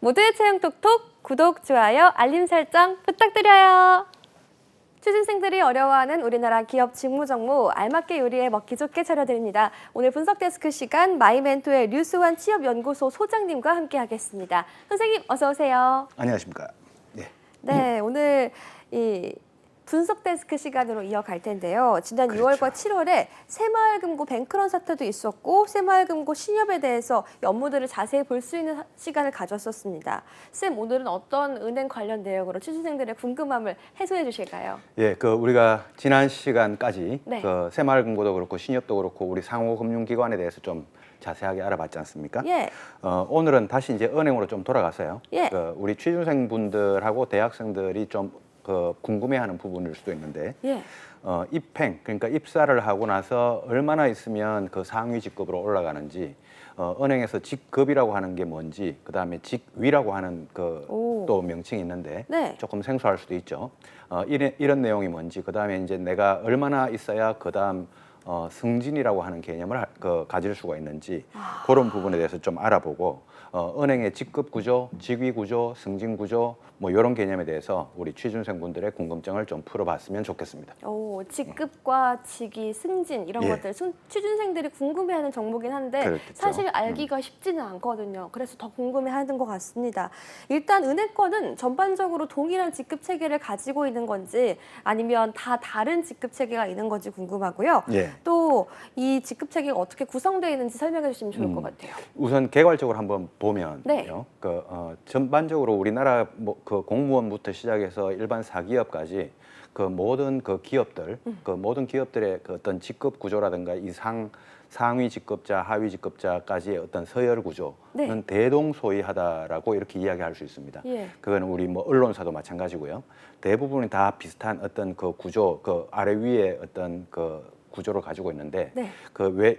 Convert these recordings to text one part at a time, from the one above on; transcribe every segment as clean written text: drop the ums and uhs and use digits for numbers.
모두의 체형 톡톡 구독, 좋아요, 알림 설정 부탁드려요. 취준생들이 어려워하는 우리나라 기업 직무정무 알맞게 요리해 먹기 좋게 차려드립니다. 오늘 분석 데스크 시간 마이멘토의 류수환 취업연구소 소장님과 함께하겠습니다. 선생님 어서 오세요. 안녕하십니까. 네. 네, 오늘 이 분석 데스크 시간으로 이어갈 텐데요. 지난 그렇죠. 6월과 7월에 새마을금고 뱅크런 사태도 있었고 새마을금고 신협에 대해서 업무들을 자세히 볼 수 있는 시간을 가졌었습니다. 쌤, 오늘은 어떤 은행 관련 내용으로 취준생들의 궁금함을 해소해 주실까요? 예, 우리가 지난 시간까지 네. 새마을금고도 그렇고 신협도 그렇고 우리 상호금융기관에 대해서 좀 자세하게 알아봤지 않습니까? 예. 오늘은 다시 이제 은행으로 좀 돌아가서요. 예. 우리 취준생분들하고 대학생들이 좀 궁금해하는 부분일 수도 있는데, 예. 입행, 그러니까 입사를 하고 나서 얼마나 있으면 그 상위 직급으로 올라가는지, 은행에서 직급이라고 하는 게 뭔지, 그 다음에 직위라고 하는 오. 또 명칭이 있는데 네. 조금 생소할 수도 있죠. 이런 내용이 뭔지, 그 다음에 이제 내가 얼마나 있어야 그 다음 승진이라고 하는 개념을 가질 수가 있는지 그런 부분에 대해서 좀 알아보고 은행의 직급 구조, 직위 구조, 승진 구조 뭐 이런 개념에 대해서 우리 취준생분들의 궁금증을 좀 풀어봤으면 좋겠습니다. 오, 직급과 직위, 승진 이런 예. 것들 취준생들이 궁금해하는 정보긴 한데 그렇겠죠. 사실 알기가 쉽지는 않거든요. 그래서 더 궁금해하는 것 같습니다. 일단 은행권은 전반적으로 동일한 직급 체계를 가지고 있는 건지 아니면 다 다른 직급 체계가 있는 건지 궁금하고요. 예. 또 이 직급 체계가 어떻게 구성되어 있는지 설명해 주시면 좋을 것 같아요. 우선 개괄적으로 한번 보면요. 네. 전반적으로 우리나라 공무원부터 시작해서 일반 사기업까지 모든 기업들, 모든 기업들의 어떤 직급 구조라든가 상위 직급자, 하위 직급자까지의 어떤 서열 구조는 네. 대동소이하다라고 이렇게 이야기할 수 있습니다. 예. 그거는 우리 언론사도 마찬가지고요. 대부분이 다 비슷한 어떤 구조, 아래 위에 어떤 구조를 가지고 있는데, 네.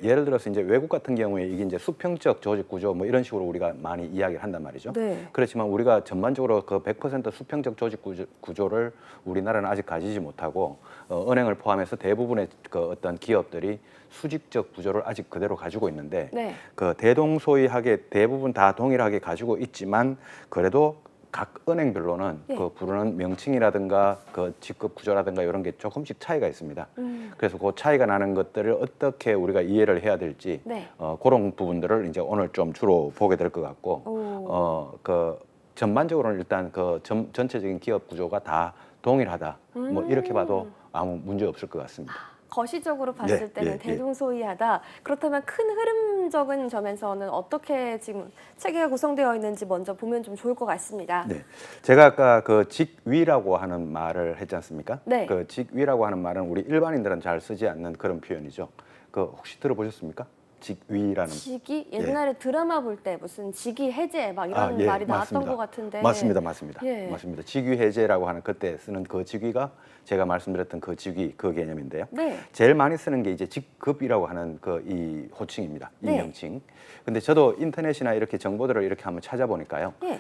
예를 들어서 이제 외국 같은 경우에 이게 이제 수평적 조직 구조 뭐 이런 식으로 우리가 많이 이야기를 한단 말이죠. 네. 그렇지만 우리가 전반적으로 100% 수평적 조직 구조를 우리나라는 아직 가지지 못하고 은행을 포함해서 대부분의 어떤 기업들이 수직적 구조를 아직 그대로 가지고 있는데, 네. 대동소이하게 대부분 다 동일하게 가지고 있지만 그래도 각 은행별로는 예. 부르는 명칭이라든가 직급 구조라든가 이런 게 조금씩 차이가 있습니다. 그래서 그 차이가 나는 것들을 어떻게 우리가 이해를 해야 될지 네. 그런 부분들을 이제 오늘 좀 주로 보게 될 것 같고, 오. 전반적으로는 일단 전체적인 기업 구조가 다 동일하다. 뭐 이렇게 봐도 아무 문제 없을 것 같습니다. 거시적으로 봤을 예, 때는 예, 예. 대동소이하다. 그렇다면 큰 흐름적인 점에서는 어떻게 지금 체계가 구성되어 있는지 먼저 보면 좀 좋을 것 같습니다. 네, 제가 아까 직위라고 하는 말을 했지 않습니까? 네. 직위라고 하는 말은 우리 일반인들은 잘 쓰지 않는 그런 표현이죠. 혹시 들어보셨습니까? 직위라는. 직위 옛날에 드라마 볼 때 무슨 직위 해제 막 이런 예, 말이 나왔던 맞습니다. 것 같은데. 맞습니다. 예. 맞습니다. 직위 해제라고 하는 그때 쓰는 직위가 제가 말씀드렸던 직위 개념인데요. 네. 제일 많이 쓰는 게 이제 직급이라고 하는 이 호칭입니다. 이 네. 명칭. 근데 저도 인터넷이나 이렇게 정보들을 이렇게 한번 찾아보니까요. 예.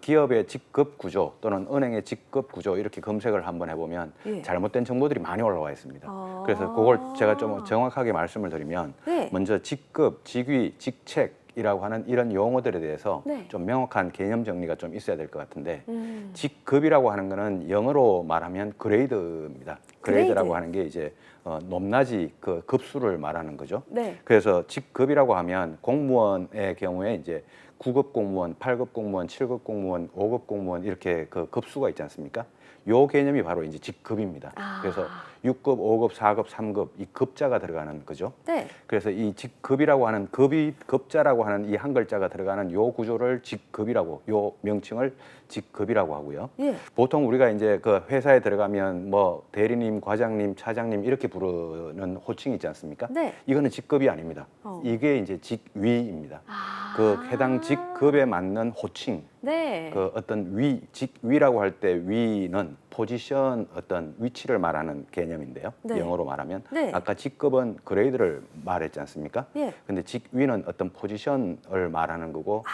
기업의 직급 구조 또는 은행의 직급 구조 이렇게 검색을 한번 해보면 예. 잘못된 정보들이 많이 올라와 있습니다. 아. 그래서 그걸 제가 좀 정확하게 말씀을 드리면 네. 먼저 직급, 직위, 직책이라고 하는 이런 용어들에 대해서 네. 좀 명확한 개념 정리가 좀 있어야 될 것 같은데, 음. 직급이라고 하는 거는 영어로 말하면 그레이드입니다. 그레이드라고 하는 게 이제 높낮이 급수를 말하는 거죠. 네. 그래서 직급이라고 하면 공무원의 경우에 이제 9급 공무원, 8급 공무원, 7급 공무원, 5급 공무원 이렇게 급수가 있지 않습니까? 요 개념이 바로 이제 직급입니다. 아. 그래서 6급, 5급, 4급, 3급 이 급자가 들어가는 거죠. 네. 그래서 이 직급이라고 하는 급자라고 하는 이 한 글자가 들어가는 요 구조를 직급이라고, 요 명칭을 직급이라고 하고요. 예. 보통 우리가 이제 회사에 들어가면 뭐 대리님, 과장님, 차장님 이렇게 부르는 호칭이 있지 않습니까? 네. 이거는 직급이 아닙니다. 어. 이게 이제 직위입니다. 아. 해당 직급에 맞는 호칭. 네. 어떤 직위라고 할 때 위는 포지션 어떤 위치를 말하는 개념인데요. 네. 영어로 말하면 네. 아까 직급은 그레이드를 말했지 않습니까? 예. 근데 직위는 어떤 포지션을 말하는 거고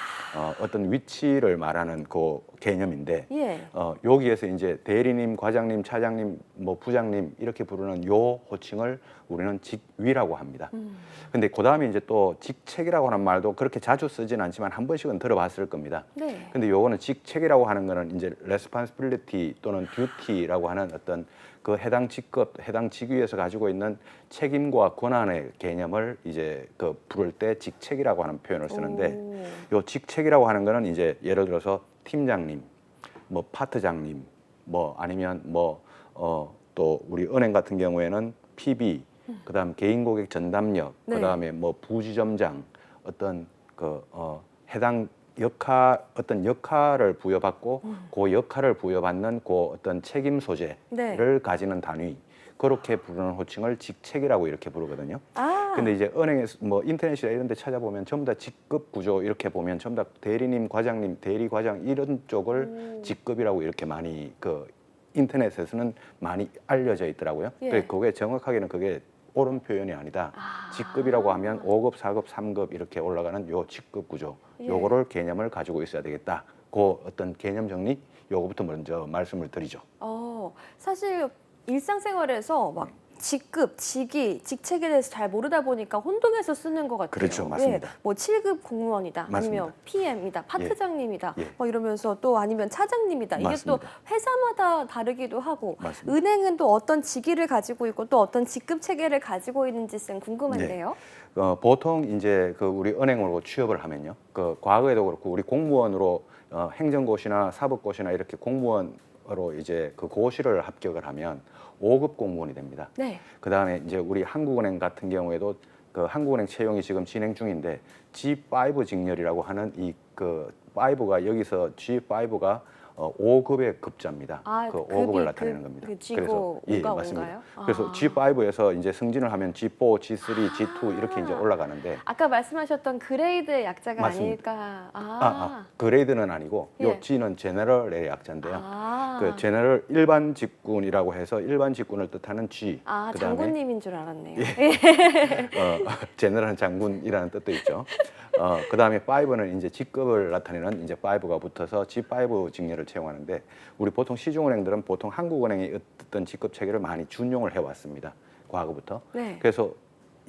어떤 위치를 말하는 그 개념인데 예. 여기에서 이제 대리님, 과장님, 차장님, 뭐 부장님 이렇게 부르는 요 호칭을 우리는 직위라고 합니다. 근데 그다음에 이제 또 직책이라고 하는 말도 그렇게 자주 쓰진 않지만 한 번씩은 들어봤을 겁니다. 네. 근데 요거는 직책이라고 하는 거는 이제 responsibility 또는 duty라고 하는 어떤 그 해당 직급, 해당 직위에서 가지고 있는 책임과 권한의 개념을 이제 그 부를 때 직책이라고 하는 표현을 쓰는데 요 직책이라고 하는 거는 이제 예를 들어서 팀장님, 뭐 파트장님, 뭐 아니면 뭐 또 우리 은행 같은 경우에는 PB, 그다음 개인 고객 전담력, 네. 그다음에 뭐 부지점장 어떤 그 해당 어떤 역할을 부여받고 그 역할을 부여받는 그 어떤 책임 소재를 네. 가지는 단위 그렇게 부르는 호칭을 직책이라고 이렇게 부르거든요. 아. 근데 이제 은행에서 뭐 인터넷이나 이런 데 찾아보면 전부 다 직급 구조 이렇게 보면 전부 다 대리님, 과장님, 대리 과장 이런 쪽을 직급이라고 이렇게 많이 그 인터넷에서는 많이 알려져 있더라고요. 예. 그래 그게 정확하게는 그게 옳은 표현이 아니다. 직급이라고 하면 5급, 4급, 3급 이렇게 올라가는 요 직급 구조. 예. 요거를 개념을 가지고 있어야 되겠다. 그 어떤 개념 정리 요거부터 먼저 말씀을 드리죠. 사실 일상생활에서 막 직급, 직위, 직책에 대해서 잘 모르다 보니까 혼동해서 쓰는 것 같아요. 그렇죠, 맞습니다. 예, 뭐 7급 공무원이다, 맞습니다. 아니면 PM이다, 파트장님이다, 예. 뭐 이러면서 또 아니면 차장님이다. 이게 또 맞습니다. 회사마다 다르기도 하고 맞습니다. 은행은 또 어떤 직위를 가지고 있고 또 어떤 직급 체계를 가지고 있는지 좀 궁금한데요. 보통 이제 그 우리 은행으로 취업을 하면요. 그 과거에도 그렇고 우리 공무원으로 행정고시나 사법고시나 이렇게 공무원으로 이제 그 고시를 합격을 하면 5급 공무원이 됩니다. 네. 그다음에 이제 우리 한국은행 같은 경우에도 그 한국은행 채용이 지금 진행 중인데 G5 직렬이라고 하는 이 그 5가 여기서 G5가 5급의 급자입니다. 그 5급을 나타내는 겁니다. 그 G고 O가 맞습니다. O인가요? 그래서 G5에서 이제 승진을 하면 G4, G3, G2 이렇게 이제 올라가는데 아까 말씀하셨던 그레이드의 약자가 맞습니다. 아닐까. 그레이드는 아니고 요 예. G는 제너럴의 약자인데요. 아. 그 제너럴 일반 직군이라고 해서 일반 직군을 뜻하는 G. 그다음에 장군님인 줄 알았네요. 제너럴 장군이라는 뜻도 있죠. 그다음에 5는 이제 직급을 나타내는 이제 5가 붙어서 G5 직렬을 채용하는데 우리 보통 시중은행들은 보통 한국은행의 어떤 직급 체계를 많이 준용을 해왔습니다. 과거부터. 네. 그래서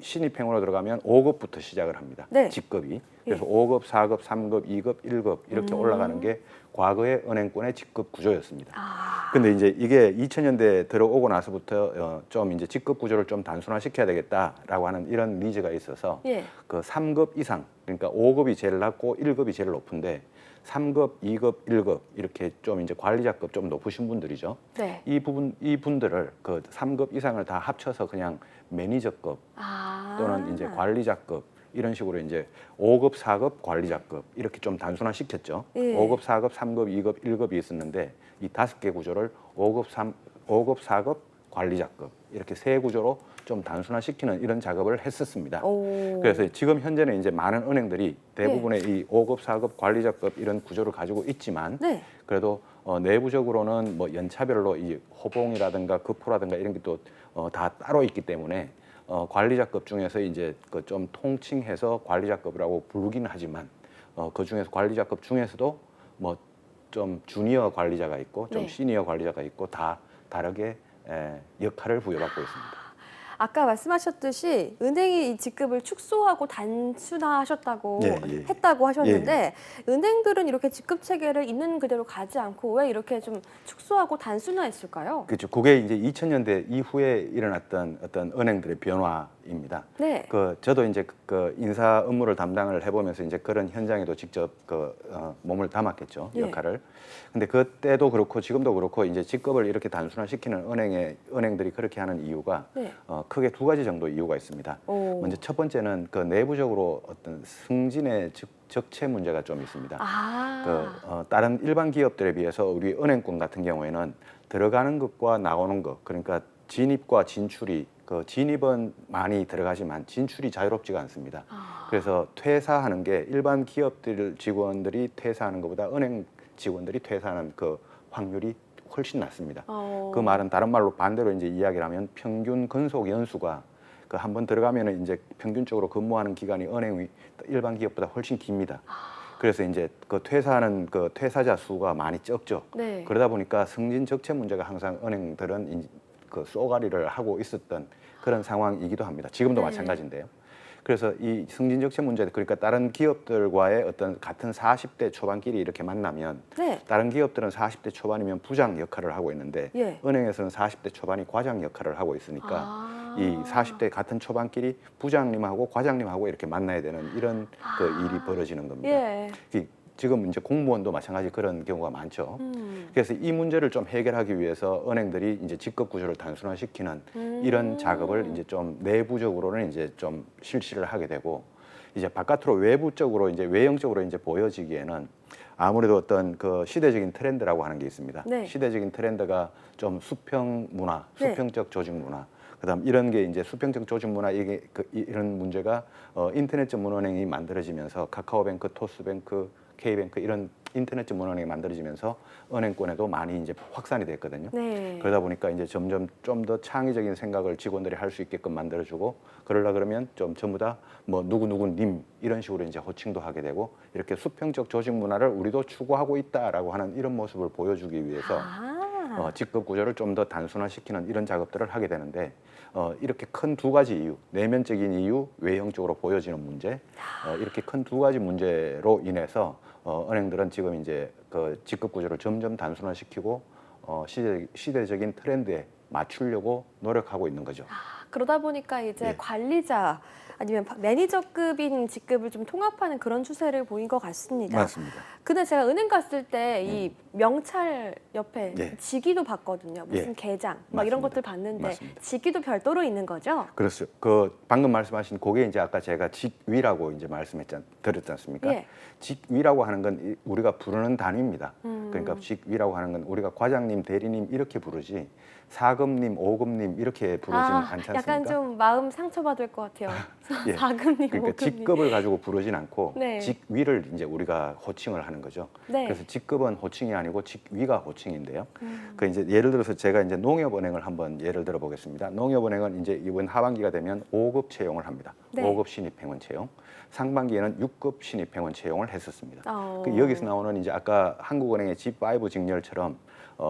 신입행으로 들어가면 5급부터 시작을 합니다. 네. 직급이. 그래서 5급, 4급, 3급, 2급, 1급 이렇게 올라가는 게 과거의 은행권의 직급 구조였습니다. 근데 이제 이게 2000년대 들어오고 나서부터 좀 이제 직급 구조를 좀 단순화시켜야 되겠다라고 하는 이런 니즈가 있어서 예. 그 3급 이상, 그러니까 5급이 제일 낮고 1급이 제일 높은데 3급, 2급, 1급 이렇게 좀 이제 관리자급 좀 높으신 분들이죠. 네. 이 분들을 그 3급 이상을 다 합쳐서 그냥 매니저급 또는 이제 관리자급 이런 식으로 이제 5급, 4급, 관리자급 이렇게 좀 단순화시켰죠. 예. 5급, 4급, 3급, 2급, 1급이 있었는데 이 5개 구조를 5급, 4급, 관리자급 이렇게 세 구조로 좀 단순화시키는 이런 작업을 했었습니다. 그래서 지금 현재는 이제 많은 은행들이 대부분의 이 5급, 4급, 관리자급 이런 구조를 가지고 있지만 네. 그래도 내부적으로는 뭐 연차별로 이 호봉이라든가 급호라든가 이런 게 또 다 따로 있기 때문에 관리자급 중에서 이제 그 좀 통칭해서 관리자급이라고 부르기는 하지만 그 중에서 관리자급 중에서도 뭐 좀 주니어 관리자가 있고 좀 네. 시니어 관리자가 있고 다 다르게 역할을 부여받고 있습니다. 아까 말씀하셨듯이 은행이 이 직급을 축소하고 단순화하셨다고 예. 했다고 하셨는데 은행들은 이렇게 직급 체계를 있는 그대로 가지 않고 왜 이렇게 좀 축소하고 단순화했을까요? 그렇죠. 그게 이제 2000년대 이후에 일어났던 어떤 은행들의 변화입니다. 네. 저도 이제 그 인사 업무를 담당을 해보면서 이제 그런 현장에도 직접 몸을 담았겠죠. 예. 역할을. 근데 그때도 그렇고 지금도 그렇고 이제 직급을 이렇게 단순화시키는 은행들이 그렇게 하는 이유가 네. 크게 두 가지 정도 이유가 있습니다. 먼저 첫 번째는 그 내부적으로 어떤 승진의 적체 문제가 좀 있습니다. 다른 일반 기업들에 비해서 우리 은행권 같은 경우에는 들어가는 것과 나오는 것, 그러니까 진입과 진출이 진입은 많이 들어가지만 진출이 자유롭지가 않습니다. 그래서 퇴사하는 게 일반 기업들 직원들이 퇴사하는 것보다 은행 직원들이 퇴사하는 그 확률이 훨씬 낮습니다. 그 말은 다른 말로 반대로 이제 이야기를 하면 평균 근속 연수가 그 한번 들어가면은 이제 평균적으로 근무하는 기간이 은행이 일반 기업보다 훨씬 깁니다. 그래서 이제 그 퇴사하는 그 퇴사자 수가 많이 적죠. 네. 그러다 보니까 승진 적체 문제가 항상 은행들은 그 쏘가리를 하고 있었던 그런 상황이기도 합니다. 지금도 네. 마찬가지인데요. 그래서 이 승진 적체 문제, 그러니까 다른 기업들과의 어떤 같은 40대 초반끼리 이렇게 만나면 네. 다른 기업들은 40대 초반이면 부장 역할을 하고 있는데 예. 은행에서는 40대 초반이 과장 역할을 하고 있으니까 아. 이 40대 같은 초반끼리 부장님하고 과장님하고 이렇게 만나야 되는 이런 그 일이 벌어지는 겁니다. 예. 지금 이제 공무원도 마찬가지 그런 경우가 많죠. 그래서 이 문제를 좀 해결하기 위해서 은행들이 이제 직급 구조를 단순화시키는 이런 작업을 이제 좀 내부적으로는 이제 좀 실시를 하게 되고 이제 바깥으로 외부적으로 이제 외형적으로 이제 보여지기에는 아무래도 어떤 그 시대적인 트렌드라고 하는 게 있습니다. 네. 시대적인 트렌드가 좀 수평 문화, 네. 수평적 조직 문화. 그다음 이런 게 이제 수평적 조직 문화 이게 이런 문제가 인터넷 전문 은행이 만들어지면서 카카오뱅크, 토스뱅크, K뱅크 이런 인터넷 전문 은행이 만들어지면서 은행권에도 많이 이제 확산이 됐거든요. 네. 그러다 보니까 이제 점점 좀 더 창의적인 생각을 직원들이 할 수 있게끔 만들어주고 그러려 그러면 좀 전부 다 뭐 누구님 이런 식으로 이제 호칭도 하게 되고 이렇게 수평적 조직 문화를 우리도 추구하고 있다라고 하는 이런 모습을 보여주기 위해서 직급 구조를 좀 더 단순화시키는 이런 작업들을 하게 되는데 이렇게 큰 두 가지 이유, 내면적인 이유, 외형적으로 보여지는 문제, 이렇게 큰 두 가지 문제로 인해서 은행들은 지금 이제 그 직급 구조를 점점 단순화시키고 시대적인 트렌드에 맞추려고 노력하고 있는 거죠. 그러다 보니까 이제 예. 관리자 아니면 매니저급인 직급을 좀 통합하는 그런 추세를 보인 것 같습니다. 맞습니다. 근데 제가 은행 갔을 때 이 명찰 옆에 예. 직위도 봤거든요. 무슨 예. 계장 막 이런 맞습니다. 것들 봤는데 맞습니다. 직위도 별도로 있는 거죠? 그렇죠. 그 방금 말씀하신 그게 이제 아까 제가 직위라고 이제 드렸지 않습니까? 예. 직위라고 하는 건 우리가 부르는 단위입니다. 그러니까 직위라고 하는 건 우리가 과장님, 대리님 이렇게 부르지 4급님, 5급님 이렇게 부르지는 않지 않습니까? 약간 좀 마음 상처받을 것 같아요. 예. 4급님, 그러니까 5급님. 직급을 가지고 부르진 않고 네. 직위를 이제 우리가 호칭을 하는 거죠. 네. 그래서 직급은 호칭이 아니고 직위가 호칭인데요. 그 이제 예를 들어서 제가 이제 농협은행을 한번 예를 들어 보겠습니다. 농협은행은 이제 이번 하반기가 되면 5급 채용을 합니다. 네. 5급 신입행원 채용. 상반기에는 6급 신입행원 채용을 했었습니다. 어. 그 여기서 나오는 이제 아까 한국은행의 G5 직렬처럼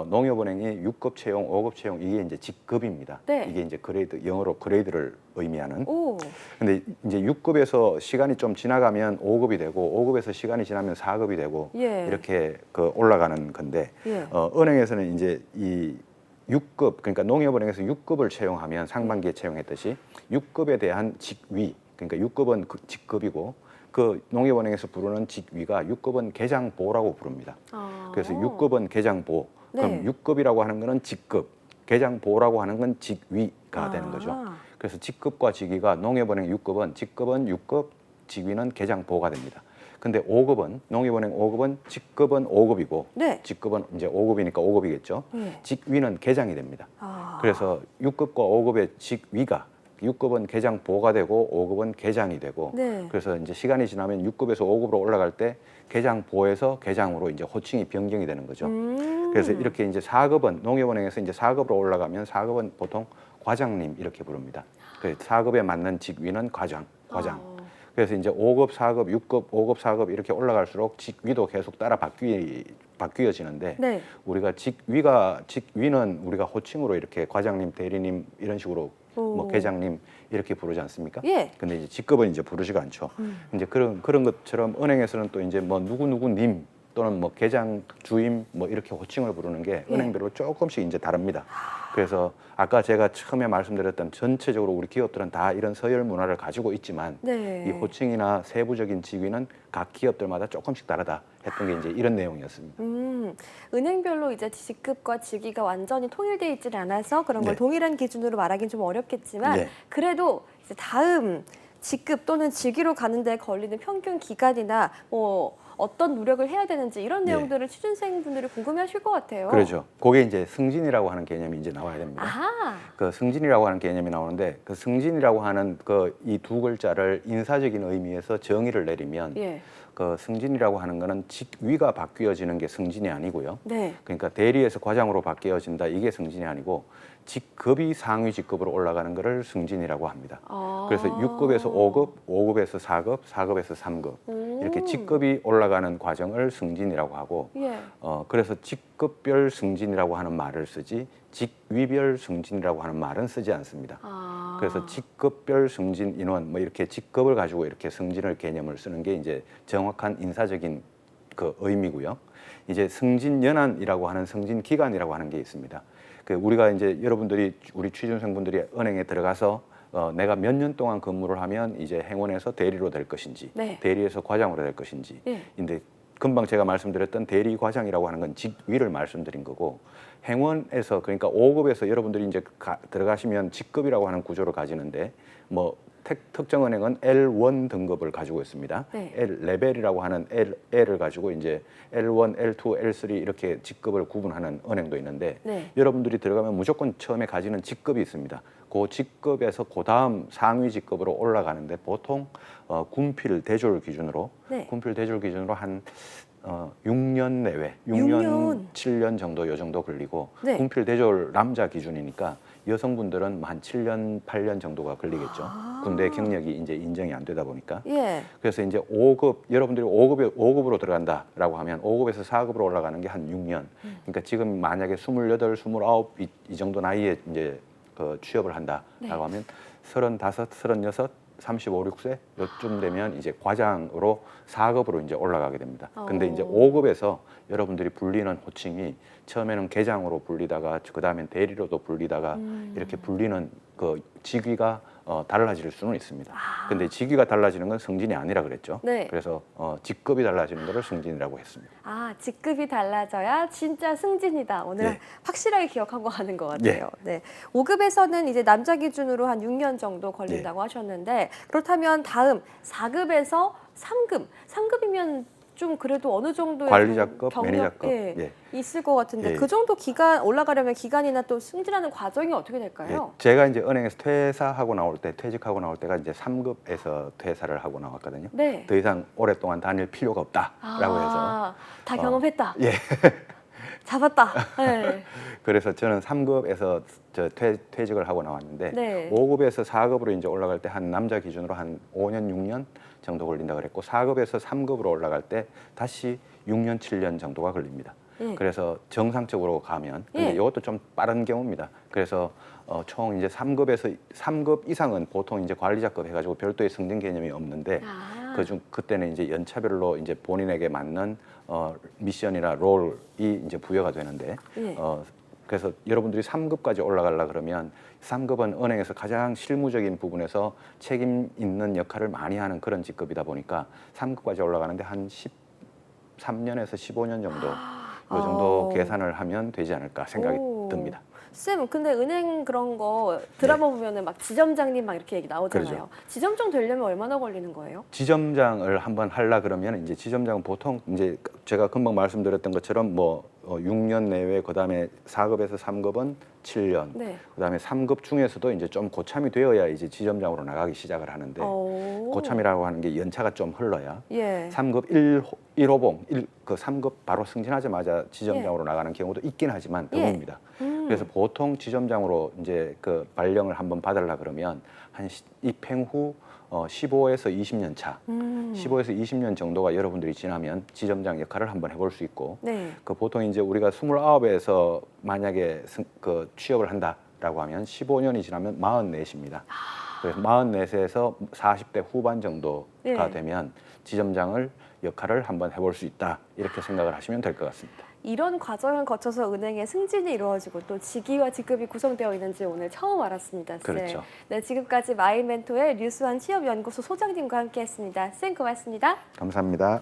농협은행이 6급 채용, 5급 채용 이게 이제 직급입니다. 네. 이게 이제 그레이드 영어로 그레이드를 의미하는. 오. 근데 이제 6급에서 시간이 좀 지나가면 5급이 되고 5급에서 시간이 지나면 4급이 되고 예. 이렇게 그 올라가는 건데 예. 은행에서는 이제 이 6급 그러니까 농협은행에서 6급을 채용하면 상반기에 채용했듯이 6급에 대한 직위 그러니까 6급은 그 직급이고 그 농협은행에서 부르는 직위가 6급은 계장보라고 부릅니다. 그래서 6급은 계장보. 그럼 네. 6급이라고 하는 거는 직급, 계장보라고 하는 건 직위가 되는 거죠. 그래서 직급과 직위가 농협은행 6급은 직급은 6급, 직위는 계장보가 됩니다. 근데 5급은 농협은행 5급은 직급은 5급이고 네. 직급은 이제 5급이니까 5급이겠죠. 네. 직위는 계장이 됩니다. 아. 그래서 6급과 5급의 직위가 6급은 계장보가 되고 5급은 계장이 되고 네. 그래서 이제 시간이 지나면 6급에서 5급으로 올라갈 때 계장보에서 계장으로 이제 호칭이 변경이 되는 거죠. 그래서 이렇게 이제 4급은 농협은행에서 이제 4급으로 올라가면 4급은 보통 과장님 이렇게 부릅니다. 그래서 4급에 맞는 직위는 과장. 그래서 이제 5급, 4급, 6급, 5급, 4급 이렇게 올라갈수록 직위도 계속 따라 바뀌어지는데 네. 우리가 직위는 우리가 호칭으로 이렇게 과장님, 대리님 이런 식으로 뭐 계장님 이렇게 부르지 않습니까? 예. 근데 이제 직급은 이제 부르지가 않죠. 이제 그런 것처럼 은행에서는 또 이제 뭐 누구님 또는 뭐 계장 주임 뭐 이렇게 호칭을 부르는 게 예. 은행별로 조금씩 이제 다릅니다. 그래서 아까 제가 처음에 말씀드렸던 전체적으로 우리 기업들은 다 이런 서열 문화를 가지고 있지만 네. 이 호칭이나 세부적인 직위는 각 기업들마다 조금씩 다르다 했던 게 이제 이런 내용이었습니다. 은행별로 이제 직급과 직위가 완전히 통일되어 있지는 않아서 그런 걸 네. 동일한 기준으로 말하기는 좀 어렵겠지만 네. 그래도 이제 다음 직급 또는 직위로 가는데 걸리는 평균 기간이나 뭐 어떤 노력을 해야 되는지 이런 네. 내용들을 취준생분들이 궁금해하실 것 같아요. 그렇죠. 그게 이제 승진이라고 하는 개념이 이제 나와야 됩니다. 아하. 그 승진이라고 하는 개념이 나오는데 그 승진이라고 하는 그 이 두 글자를 인사적인 의미에서 정의를 내리면 예. 그 승진이라고 하는 거는 직위가 바뀌어지는 게 승진이 아니고요. 네. 그러니까 대리에서 과장으로 바뀌어진다 이게 승진이 아니고 직급이 상위 직급으로 올라가는 것을 승진이라고 합니다. 그래서 6급에서 5급, 5급에서 4급, 4급에서 3급 이렇게 직급이 올라가는 과정을 승진이라고 하고 예. 그래서 직급별 승진이라고 하는 말을 쓰지 직위별 승진이라고 하는 말은 쓰지 않습니다. 그래서 직급별 승진 인원 뭐 이렇게 직급을 가지고 이렇게 승진을 개념을 쓰는 게 이제 정확한 인사적인 그 의미고요. 이제 승진 연한이라고 하는 승진 기간이라고 하는 게 있습니다. 그 우리가 이제 여러분들이 우리 취준생분들이 은행에 들어가서 내가 몇 년 동안 근무를 하면 이제 행원에서 대리로 될 것인지, 네. 대리에서 과장으로 될 것인지. 예. 근데 금방 제가 말씀드렸던 대리 과장이라고 하는 건 직위를 말씀드린 거고 행원에서 그러니까 5급에서 여러분들이 이제 들어가시면 직급이라고 하는 구조를 가지는데 뭐 특정 은행은 L1 등급을 가지고 있습니다. 네. L 레벨이라고 하는 L을 가지고 이제 L1, L2, L3 이렇게 직급을 구분하는 은행도 있는데 네. 여러분들이 들어가면 무조건 처음에 가지는 직급이 있습니다. 그 직급에서 그 다음 상위 직급으로 올라가는데 보통 군필 대졸 기준으로 네. 군필 대졸 기준으로 한 6년 내외, 6년. 7년 정도 요 정도 걸리고 네. 군필 대졸 남자 기준이니까 여성분들은 한 7년, 8년 정도가 걸리겠죠. 군대 경력이 이제 인정이 안 되다 보니까. 예. 그래서 이제 5급 여러분들이 5급으로 들어간다라고 하면 5급에서 4급으로 올라가는 게 한 6년. 그러니까 지금 만약에 28, 29 이 정도 나이에 이제 그 취업을 한다라고 네. 하면 35, 36, 35, 6세 요쯤 되면 이제 과장으로 4급으로 이제 올라가게 됩니다. 근데 이제 5급에서 여러분들이 불리는 호칭이 처음에는 계장으로 불리다가 그다음엔 대리로도 불리다가 이렇게 불리는 그 직위가 달라질 수는 있습니다. 근데 직위가 달라지는 건 승진이 아니라 그랬죠. 네. 그래서 직급이 달라지는 것을 승진이라고 했습니다. 직급이 달라져야 진짜 승진이다. 오늘 예. 확실하게 기억하고 가는 것 같아요. 네. 5급에서는 이제 남자 기준으로 한 6년 정도 걸린다고 하셨는데 그렇다면 다음 4급에서 3급. 3급이면 좀 그래도 어느 정도의 관리자급, 경력, 매니저급. 예, 예. 있을 것 같은데 예. 그 정도 기간 올라가려면 기간이나 또 승진하는 과정이 어떻게 될까요? 예, 제가 이제 은행에서 퇴사하고 나올 때, 퇴직하고 나올 때가 이제 3급에서 퇴사를 하고 나왔거든요. 네. 더 이상 오랫동안 다닐 필요가 없다라고 해서. 다 경험했다. 예. 잡았다. 네. 그래서 저는 3급에서 퇴직을 하고 나왔는데 네. 5급에서 4급으로 이제 올라갈 때 한 남자 기준으로 한 5년, 6년 정도 걸린다 그랬고 4급에서 3급으로 올라갈 때 다시 6년, 7년 정도가 걸립니다. 예. 그래서 정상적으로 가면 근데 예. 이것도 좀 빠른 경우입니다. 그래서 총 이제 3급 이상은 보통 이제 관리자급 해가지고 별도의 승진 개념이 없는데 그때는 이제 연차별로 이제 본인에게 맞는 미션이나 롤이 이제 부여가 되는데 예. 그래서 여러분들이 3급까지 올라가려 그러면 3급은 은행에서 가장 실무적인 부분에서 책임 있는 역할을 많이 하는 그런 직급이다 보니까 3급까지 올라가는데 한 13년에서 15년 정도 이 정도 계산을 하면 되지 않을까 생각이 듭니다. 쌤, 근데 은행 그런 거 드라마 보면은 막 지점장님 막 이렇게 얘기 나오잖아요. 그렇죠. 지점장 되려면 얼마나 걸리는 거예요? 지점장을 한번 하려 그러면 이제 지점장은 보통 이제 제가 금방 말씀드렸던 것처럼 뭐 6년 내외 그다음에 4급에서 3급은 7년. 네. 그다음에 3급 중에서도 이제 좀 고참이 되어야 이제 지점장으로 나가기 시작을 하는데 고참이라고 하는 게 연차가 좀 흘러야 예. 3급 1호봉 그 3급 바로 승진하자마자 지점장으로 나가는 경우도 있긴 하지만 드뭅니다. 그래서 보통 지점장으로 이제 그 발령을 한번 받으려 그러면 한 입행 후 15에서 20년 차, 15에서 20년 정도가 여러분들이 지나면 지점장 역할을 한번 해볼 수 있고, 네. 그 보통 이제 우리가 29에서 만약에 그 취업을 한다라고 하면 15년이 지나면 44입니다. 그래서 44세에서 40대 후반 정도가 네. 되면 지점장을 역할을 한번 해볼 수 있다 이렇게 생각을 하시면 될 것 같습니다. 이런 과정을 거쳐서 은행의 승진이 이루어지고 또 직위와 직급이 구성되어 있는지 오늘 처음 알았습니다. 쌤. 그렇죠. 네, 지금까지 마이멘토의 류수환 취업연구소 소장님과 함께했습니다. 쌤 고맙습니다. 감사합니다.